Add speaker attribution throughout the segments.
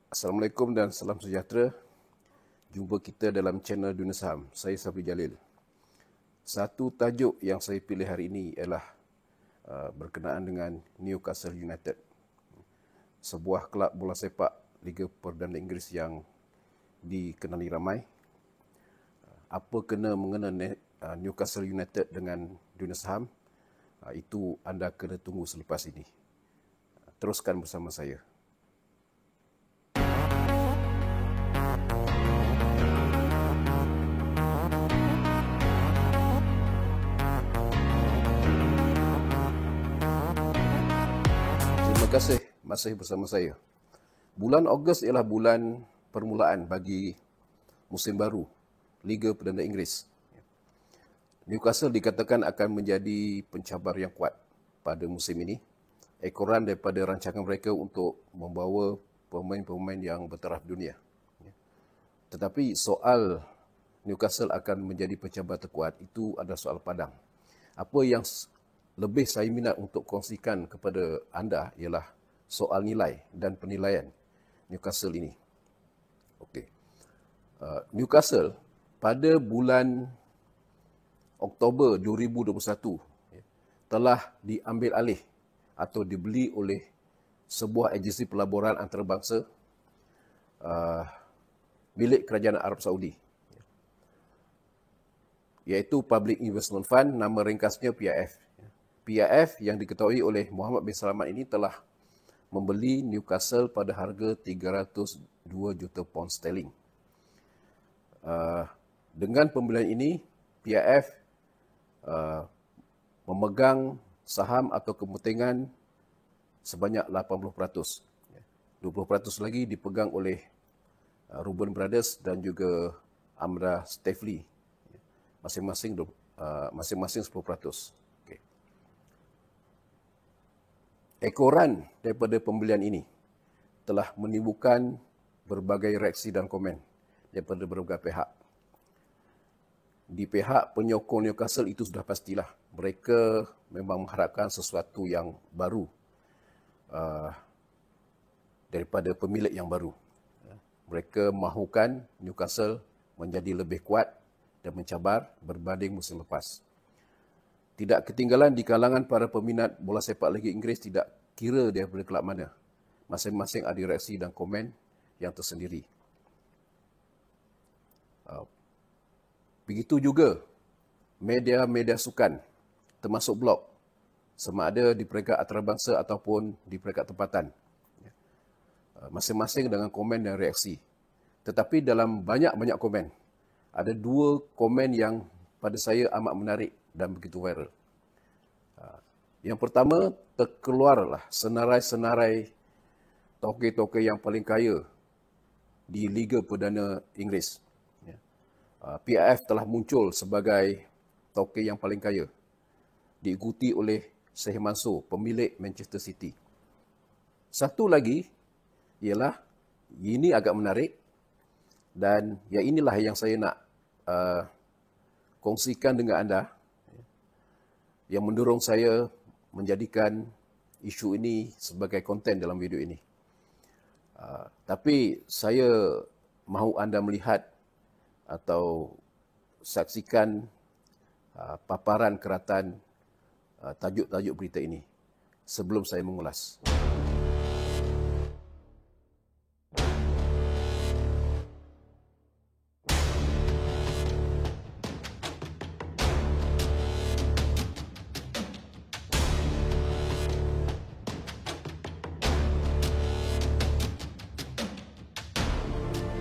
Speaker 1: Assalamualaikum dan salam sejahtera. Jumpa kita dalam channel Dunia Saham. Saya Sabri Jalil. Satu tajuk yang saya pilih hari ini ialah berkenaan dengan Newcastle United. Sebuah kelab bola sepak Liga Perdana Inggeris yang dikenali ramai. Apa kena mengena Newcastle United dengan Dunia Saham? Itu anda kena tunggu selepas ini. Teruskan bersama saya. Terima kasih masih bersama saya. Bulan Ogos ialah bulan permulaan bagi musim baru Liga Perdana Inggeris. Newcastle dikatakan akan menjadi pencabar yang kuat pada musim ini. Ekoran daripada rancangan mereka untuk membawa pemain-pemain yang bertaraf dunia. Tetapi soal Newcastle akan menjadi pencabar terkuat itu adalah soal padang. Apa yang lebih saya minat untuk kongsikan kepada anda ialah soal nilai dan penilaian Newcastle ini. Okey. Newcastle pada bulan Oktober 2021 telah diambil alih atau dibeli oleh sebuah agensi pelaburan antarabangsa milik kerajaan Arab Saudi, iaitu Public Investment Fund, nama ringkasnya PIF. PIF yang diketahui oleh Muhammad bin Salman ini telah membeli Newcastle pada harga 302 juta pound sterling. Dengan pembelian ini, PIF memegang saham atau kepentingan sebanyak 80%. 20% lagi dipegang oleh Reuben Brothers dan juga Amra Stefli. Masing-masing 10%. Okay. Ekoran daripada pembelian ini telah menimbulkan berbagai reaksi dan komen daripada berbagai pihak. Di pihak penyokong Newcastle itu sudah pastilah. Mereka memang mengharapkan sesuatu yang baru daripada pemilik yang baru. Mereka mahukan Newcastle menjadi lebih kuat dan mencabar berbanding musim lepas. Tidak ketinggalan di kalangan para peminat bola sepak Liga Inggeris, tidak kira daripada kelab mana. Masing-masing ada reaksi dan komen yang tersendiri. Begitu juga media-media sukan, termasuk blog, sama ada di peringkat antarabangsa ataupun di peringkat tempatan. Masing-masing dengan komen dan reaksi. Tetapi dalam banyak-banyak komen, ada dua komen yang pada saya amat menarik dan begitu viral. Yang pertama, terkeluarlah senarai-senarai tokoh-tokoh yang paling kaya di Liga Perdana Inggeris. PIF telah muncul sebagai tokoh yang paling kaya, diikuti oleh Sheikh Mansour, pemilik Manchester City. Satu lagi ialah, ini agak menarik dan yang inilah yang saya nak kongsikan dengan anda, yang mendorong saya menjadikan isu ini sebagai konten dalam video ini. Tapi saya mahu anda melihat atau saksikan paparan keratan tajuk-tajuk berita ini sebelum saya mengulas.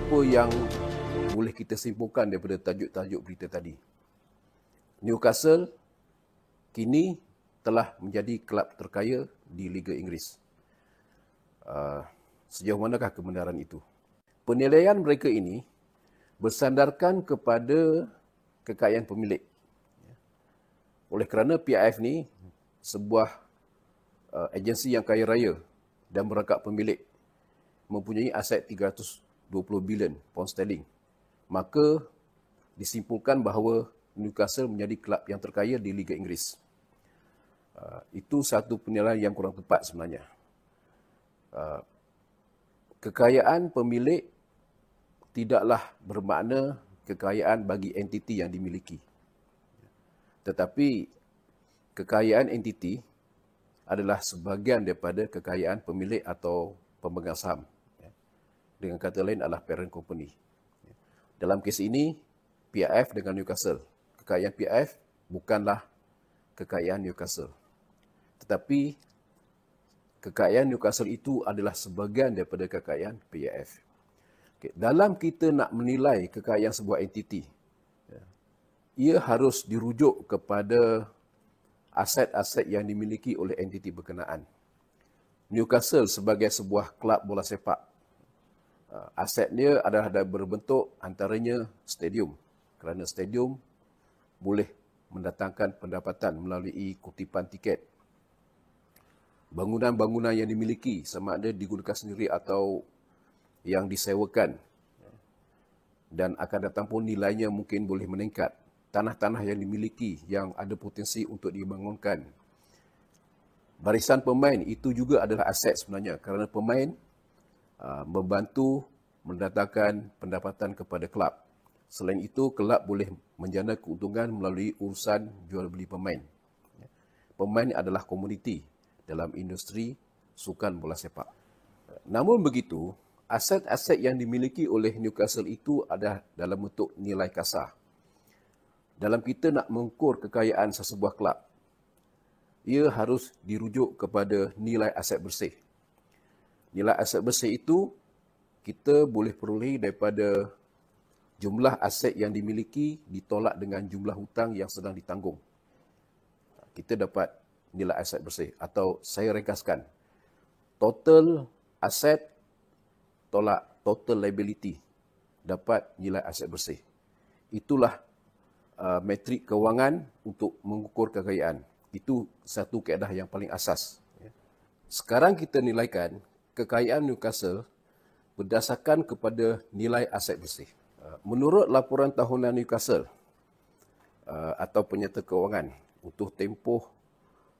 Speaker 1: Apa yang boleh kita simpulkan daripada tajuk-tajuk berita tadi? Newcastle kini telah menjadi kelab terkaya di Liga Inggeris. Sejauh manakah kebenaran itu? Penilaian mereka ini bersandarkan kepada kekayaan pemilik. Oleh kerana PIF ni sebuah agensi yang kaya raya dan merangkap pemilik, mempunyai aset 320 bilion pound sterling, maka disimpulkan bahawa Newcastle menjadi kelab yang terkaya di Liga Inggeris. Itu satu penilaian yang kurang tepat sebenarnya. Kekayaan pemilik tidaklah bermakna kekayaan bagi entiti yang dimiliki. Tetapi kekayaan entiti adalah sebahagian daripada kekayaan pemilik atau pemegang saham. Dengan kata lain adalah parent company. Dalam kes ini, PIF dengan Newcastle. Kekayaan PIF bukanlah kekayaan Newcastle. Tetapi kekayaan Newcastle itu adalah sebahagian daripada kekayaan PIF. Dalam kita nak menilai kekayaan sebuah entiti, ia harus dirujuk kepada aset-aset yang dimiliki oleh entiti berkenaan. Newcastle sebagai sebuah kelab bola sepak, asetnya adalah berbentuk antaranya stadium, kerana stadium boleh mendatangkan pendapatan melalui kutipan tiket. Bangunan-bangunan yang dimiliki, sama ada digunakan sendiri atau yang disewakan, dan akan datang pun nilainya mungkin boleh meningkat. Tanah-tanah yang dimiliki yang ada potensi untuk dibangunkan. Barisan pemain itu juga adalah aset sebenarnya, kerana pemain membantu mendatangkan pendapatan kepada kelab. Selain itu, kelab boleh menjana keuntungan melalui urusan jual beli pemain. Pemain adalah komoditi dalam industri sukan bola sepak. Namun begitu, aset-aset yang dimiliki oleh Newcastle itu adalah dalam bentuk nilai kasar. Dalam kita nak mengukur kekayaan sesebuah kelab, ia harus dirujuk kepada nilai aset bersih. Nilai aset bersih itu kita boleh peroleh daripada jumlah aset yang dimiliki ditolak dengan jumlah hutang yang sedang ditanggung. Kita dapat nilai aset bersih, atau saya ringkaskan, total aset tolak total liability, dapat nilai aset bersih. Itulah metrik kewangan untuk mengukur kekayaan. Itu satu kaedah yang paling asas. Sekarang kita nilaikan kekayaan Newcastle berdasarkan kepada nilai aset bersih. Menurut laporan tahunan Newcastle atau penyata kewangan untuk tempoh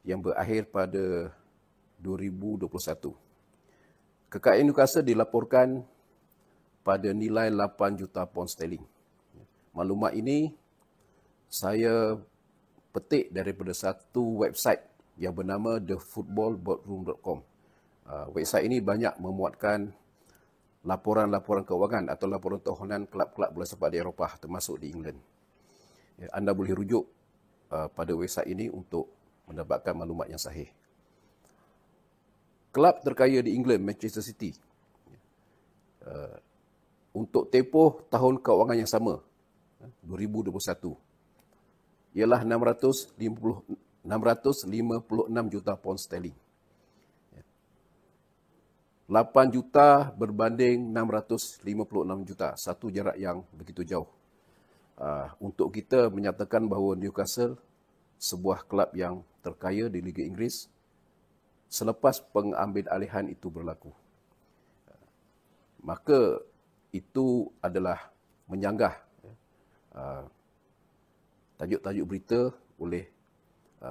Speaker 1: yang berakhir pada 2021, kekayaan Newcastle dilaporkan pada nilai 8 juta pound sterling. Maklumat ini saya petik daripada satu website yang bernama thefootballboardroom.com. Website ini banyak memuatkan laporan-laporan kewangan atau laporan tahunan kelab-kelab bola sepak di Eropah, termasuk di England. Anda boleh rujuk pada website ini untuk mendapatkan maklumat yang sahih. Kelab terkaya di England, Manchester City, untuk tempoh tahun kewangan yang sama, 2021, ialah 656 juta pound sterling. 8 juta berbanding 656 juta, satu jarak yang begitu jauh. Untuk kita menyatakan bahawa Newcastle sebuah kelab yang terkaya di Liga Inggeris selepas pengambilalihan itu berlaku. Maka itu adalah menyanggah tajuk-tajuk berita oleh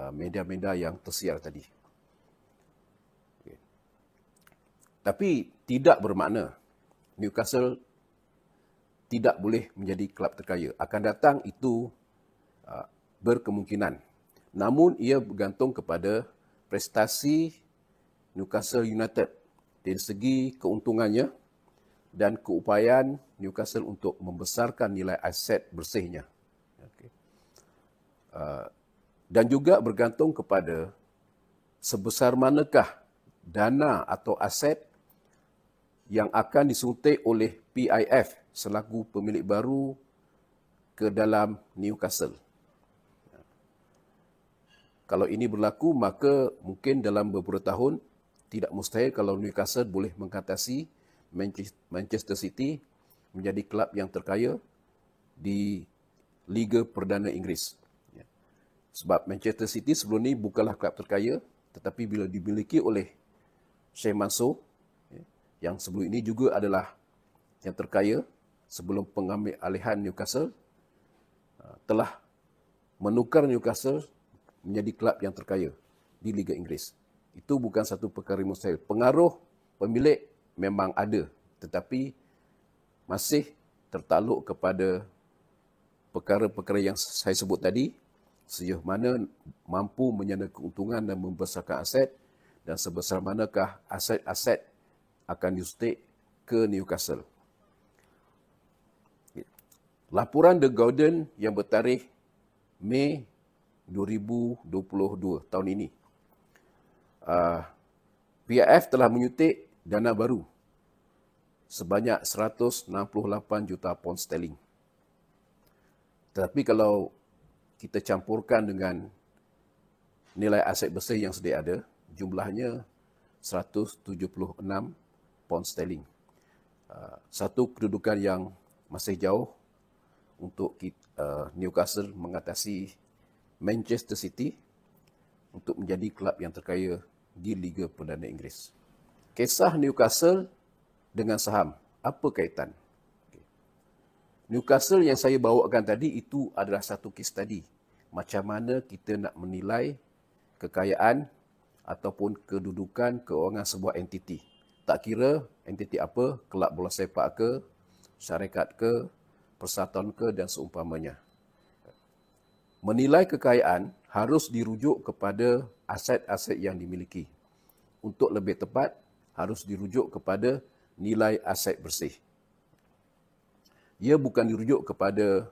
Speaker 1: media-media yang tersiar tadi. Tapi tidak bermakna Newcastle tidak boleh menjadi kelab terkaya. Akan datang itu berkemungkinan. Namun ia bergantung kepada prestasi Newcastle United dari segi keuntungannya dan keupayaan Newcastle untuk membesarkan nilai aset bersihnya. Dan juga bergantung kepada sebesar manakah dana atau aset yang akan disuntik oleh PIF selaku pemilik baru ke dalam Newcastle. Kalau ini berlaku, maka mungkin dalam beberapa tahun tidak mustahil kalau Newcastle boleh mengatasi Manchester City menjadi kelab yang terkaya di Liga Perdana Inggeris. Sebab Manchester City sebelum ini bukanlah kelab terkaya, tetapi bila dimiliki oleh Sheikh Mansour, yang sebelum ini juga adalah yang terkaya sebelum pengambilalihan Newcastle, telah menukar Newcastle menjadi kelab yang terkaya di Liga Inggeris. Itu bukan satu perkara mustahil. Pengaruh pemilik memang ada tetapi masih tertakluk kepada perkara-perkara yang saya sebut tadi, sejauh mana mampu menyana keuntungan dan membesarkan aset, dan sebesar manakah aset-aset akan disuntik ke Newcastle. Laporan The Guardian yang bertarikh Mei 2022 tahun ini. PIF telah menyuntik dana baru sebanyak 168 juta pound sterling. Tetapi kalau kita campurkan dengan nilai aset bersih yang sedia ada, jumlahnya 176 pound sterling. Satu kedudukan yang masih jauh untuk Newcastle mengatasi Manchester City untuk menjadi kelab yang terkaya di Liga Perdana Inggeris. Kisah Newcastle dengan saham, apa kaitan? Newcastle yang saya bawakan tadi itu adalah satu kes tadi. Macam mana kita nak menilai kekayaan ataupun kedudukan keuangan sebuah entiti. Tak kira entiti apa, kelab bola sepak ke, syarikat ke, persatuan ke dan seumpamanya. Menilai kekayaan harus dirujuk kepada aset-aset yang dimiliki. Untuk lebih tepat, harus dirujuk kepada nilai aset bersih. Ia bukan dirujuk kepada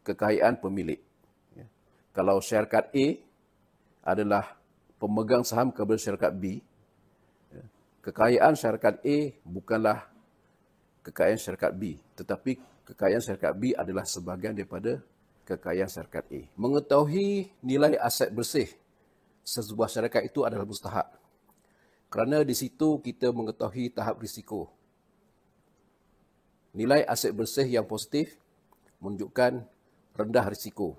Speaker 1: kekayaan pemilik. Kalau syarikat A adalah pemegang saham kepada syarikat B, kekayaan syarikat A bukanlah kekayaan syarikat B, tetapi kekayaan syarikat B adalah sebahagian daripada kekayaan syarikat A. Mengetahui nilai aset bersih sebuah syarikat itu adalah mustahak. Kerana di situ kita mengetahui tahap risiko. Nilai aset bersih yang positif menunjukkan rendah risiko.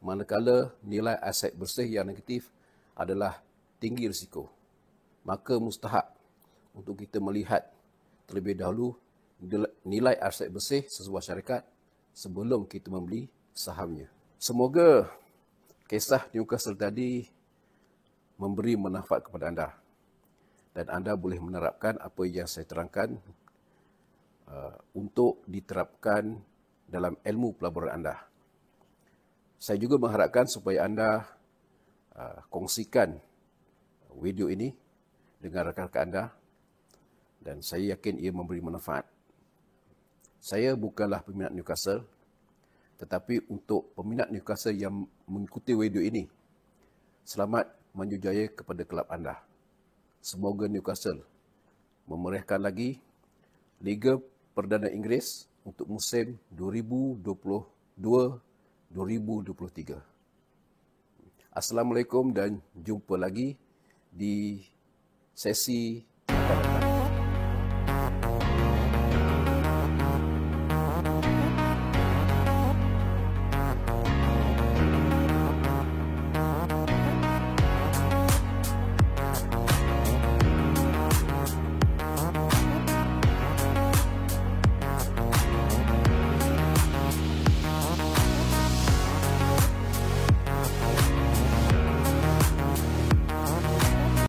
Speaker 1: Manakala nilai aset bersih yang negatif adalah tinggi risiko. Maka mustahak untuk kita melihat terlebih dahulu nilai aset bersih sebuah syarikat sebelum kita membeli sahamnya. Semoga kisah Newcastle tadi memberi manfaat kepada anda dan anda boleh menerapkan apa yang saya terangkan untuk diterapkan dalam ilmu pelaburan anda. Saya juga mengharapkan supaya anda kongsikan video ini dengan rakan-rakan anda dan saya yakin ia memberi manfaat. Saya bukanlah peminat Newcastle, tetapi untuk peminat Newcastle yang mengikuti video ini, selamat menjejaya kepada kelab anda. Semoga Newcastle memeriahkan lagi Liga Perdana Inggeris untuk musim 2022-2023. Assalamualaikum dan jumpa lagi di sesi